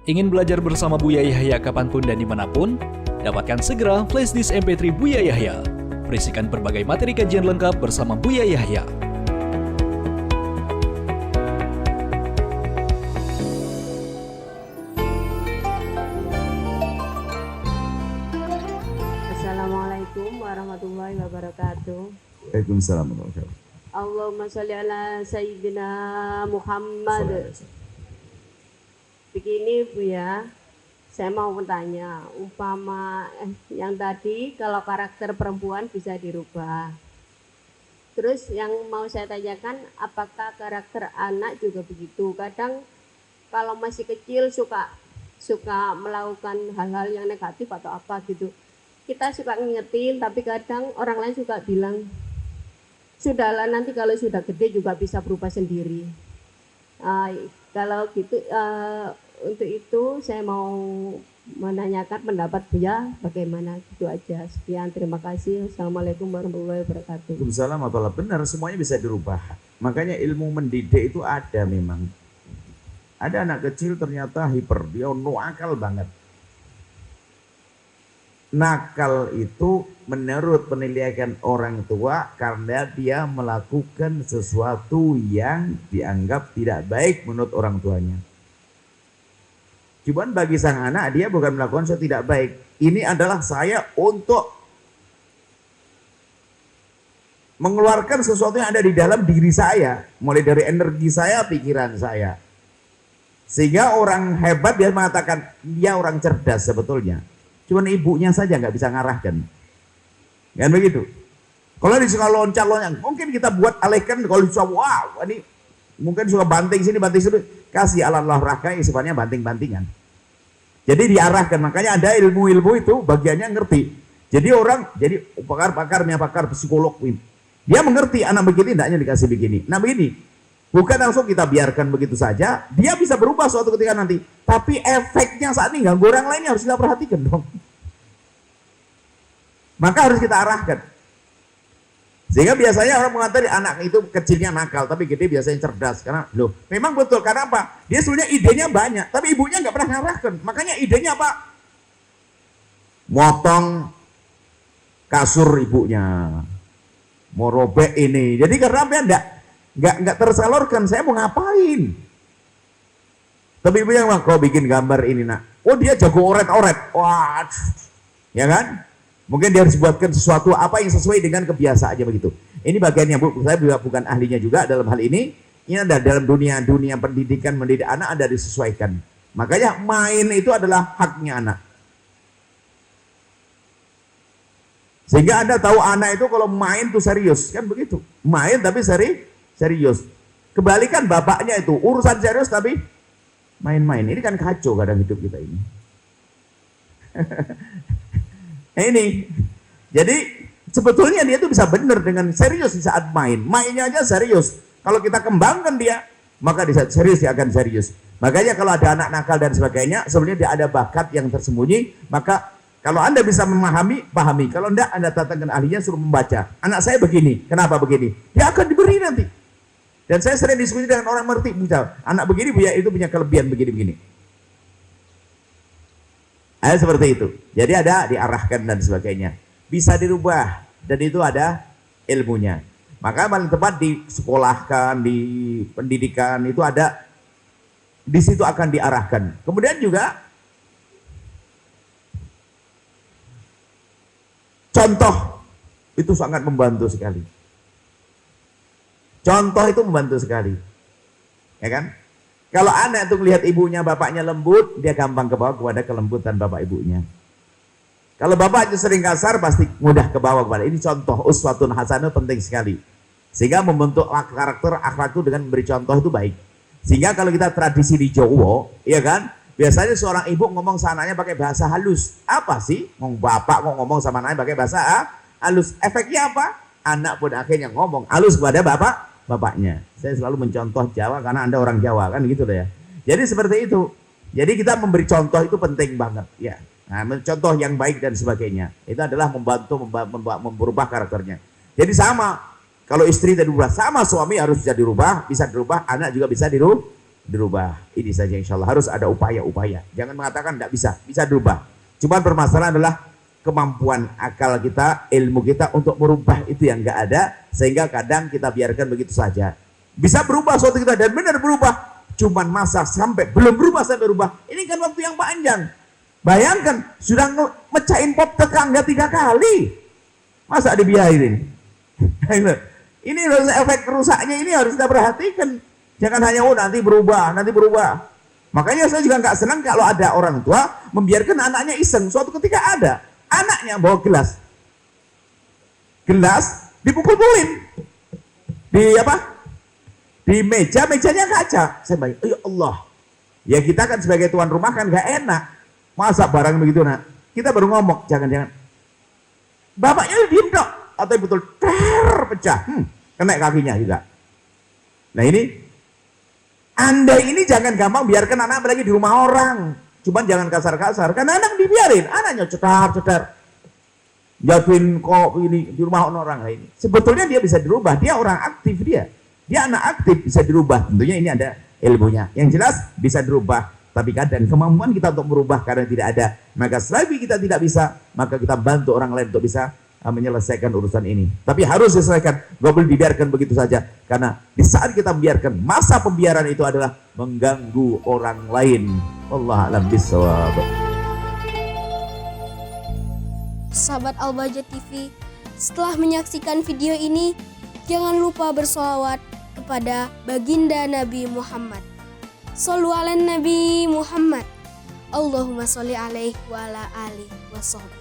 Ingin belajar bersama Buya Yahya kapanpun dan dimanapun? Dapatkan segera flashdisk MP3 Buya Yahya. Berisikan berbagai materi kajian lengkap bersama Buya Yahya. Assalamualaikum warahmatullahi wabarakatuh. Waalaikumsalam warahmatullahi wabarakatuh. Allahumma sholli ala Sayyidina Muhammad. Begini Bu ya, saya mau bertanya, umpama yang tadi kalau karakter perempuan bisa dirubah. Terus yang mau saya tanyakan, apakah karakter anak juga begitu? Kadang kalau masih kecil suka melakukan hal-hal yang negatif atau apa gitu. Kita suka ngingetin, tapi kadang orang lain suka bilang, sudahlah nanti kalau sudah gede juga bisa berubah sendiri. Kalau gitu, untuk itu saya mau menanyakan pendapat Buya bagaimana, gitu aja. Sekian, terima kasih. Assalamualaikum warahmatullahi wabarakatuh. Waalaikumsalam warahmatullahi wabarakatuh. Benar, semuanya bisa dirubah. Makanya ilmu mendidik itu ada memang. Ada anak kecil ternyata hiper, dia nakal banget. Nakal itu menurut penilaian orang tua karena dia melakukan sesuatu yang dianggap tidak baik menurut orang tuanya. Cuman bagi sang anak dia bukan melakukan sesuatu tidak baik. Ini adalah saya untuk mengeluarkan sesuatu yang ada di dalam diri saya. Mulai dari energi saya, pikiran saya. Sehingga orang hebat dia mengatakan dia orang cerdas sebetulnya. Cuman ibunya saja nggak bisa ngarahkan. Kan begitu. Kalau dia suka loncat-loncat, mungkin kita buat alihkan. Kalau dia suka, wow, ini mungkin suka banting sini, banting sini. Kasih alat olahraga yang sifatnya banting-bantingan. Jadi diarahkan. Makanya ada ilmu-ilmu itu bagiannya ngerti. Jadi orang, jadi pakar psikolog ini. Dia mengerti anak begini, tidaknya dikasih begini. Nah begini, bukan langsung kita biarkan begitu saja. Dia bisa berubah suatu ketika nanti. Tapi efeknya saat ini ganggu orang lainnya harus kita perhatikan dong. Maka harus kita arahkan. Sehingga biasanya orang mengatakan anak itu kecilnya nakal, tapi gede biasanya cerdas. Karena loh, memang betul. Karena apa? Dia sebenarnya idenya banyak, tapi ibunya nggak pernah ngarahkan. Makanya idenya apa? Motong kasur ibunya, mau robek ini. Jadi karena apa? Nggak tersalurkan. Saya mau ngapain? Tapi ibunya bilang, kau bikin gambar ini nak. Oh dia jago oret-oret. Wah, ya kan? Mungkin dia harus buatkan sesuatu apa yang sesuai dengan kebiasaannya begitu. Ini bagiannya Bu, saya juga bukan ahlinya juga dalam hal ini. Ini ada dalam dunia pendidikan, mendidik anak ada disesuaikan. Makanya main itu adalah haknya anak. Sehingga Anda tahu anak itu kalau main itu serius, kan begitu. Main tapi serius. Kebalikan bapaknya itu urusan serius tapi main-main. Ini kan kacau kadang hidup kita ini. Ini jadi sebetulnya dia itu bisa benar dengan serius di saat mainnya aja serius. Kalau kita kembangkan dia, maka di saat serius dia akan serius. Makanya kalau ada anak nakal dan sebagainya, sebenarnya dia ada bakat yang tersembunyi. Maka kalau Anda bisa memahami, pahami. Kalau enggak, Anda datangkan ahlinya suruh membaca. Anak saya begini, kenapa begini? Dia akan diberi nanti. Dan saya sering diskusi dengan orang mengerti, anak begini Buya itu punya kelebihan begini-begini. Ada seperti itu. Jadi ada diarahkan dan sebagainya. Bisa dirubah dan itu ada ilmunya. Maka paling tepat disekolahkan, di pendidikan itu ada, di situ akan diarahkan. Kemudian juga contoh itu sangat membantu sekali. Contoh itu membantu sekali. Ya kan? Kalau anak itu melihat ibunya, bapaknya lembut, dia gampang ke bawah kepada kelembutan bapak ibunya. Kalau bapaknya sering kasar, pasti mudah ke bawah kepada. Ini contoh uswatun hasanah penting sekali. Sehingga membentuk karakter akhlak itu dengan memberi contoh itu baik. Sehingga kalau kita tradisi di Jawa, ya kan, biasanya seorang ibu ngomong sama anaknya pakai bahasa halus. Apa sih? Bapak kok ngomong sama anaknya pakai bahasa halus. Efeknya apa? Anak pun akhirnya ngomong halus kepada bapaknya. Saya selalu mencontoh Jawa karena Anda orang Jawa kan gitu deh ya. Jadi seperti itu. Jadi kita memberi contoh itu penting banget ya. Nah, contoh yang baik dan sebagainya. Itu adalah membantu merubah karakternya. Jadi sama. Kalau istri tadi dirubah, sama suami harus bisa dirubah, anak juga bisa dirubah. Ini saja insya Allah, harus ada upaya-upaya. Jangan mengatakan tidak bisa, bisa dirubah. Cuman permasalahan adalah kemampuan akal kita, ilmu kita untuk merubah itu yang nggak ada, sehingga kadang kita biarkan begitu saja. Bisa berubah suatu kita dan benar berubah, cuman masa sampai belum berubah sampai berubah, ini kan waktu yang panjang. Bayangkan sudah mecahin pot tetangga 3 kali, masa dibiarin? Ini efek rusaknya ini harus kita perhatikan. Jangan hanya nanti berubah, nanti berubah. Makanya saya juga nggak senang kalau ada orang tua membiarkan anaknya iseng. Suatu ketika ada anaknya bawa gelas dipukul-pukulin di mejanya kaca. Saya bayang, ya Allah, ya kita kan sebagai tuan rumah kan nggak enak masa barang begitu. Nak, kita baru ngomong jangan bapaknya diem dok, atau betul pecah, kena kakinya juga. Nah ini Anda ini jangan gampang biarkan anak lagi di rumah orang. Cuman jangan kasar-kasar, karena anak dibiarin, anaknya cetar. Jatuhin kok ini di rumah orang lain. Sebetulnya dia bisa dirubah, dia orang aktif dia anak aktif, bisa dirubah. Tentunya ini ada ilmunya. Yang jelas bisa dirubah, tapi kadang kemampuan kita untuk merubah karena tidak ada. Maka selagi kita tidak bisa, maka kita bantu orang lain untuk bisa menyelesaikan urusan ini. Tapi harus diselesaikan, gak boleh dibiarkan begitu saja. Karena di saat kita membiarkan, masa pembiaran itu adalah mengganggu orang lain. Wallahu a'lam bishawab. Sahabat Al-Bahjah TV, setelah menyaksikan video ini, jangan lupa bersolawat kepada baginda Nabi Muhammad. Shollu ala Nabi Muhammad. Allahumma sholli alaihi wa ala alihi wa sahbihi.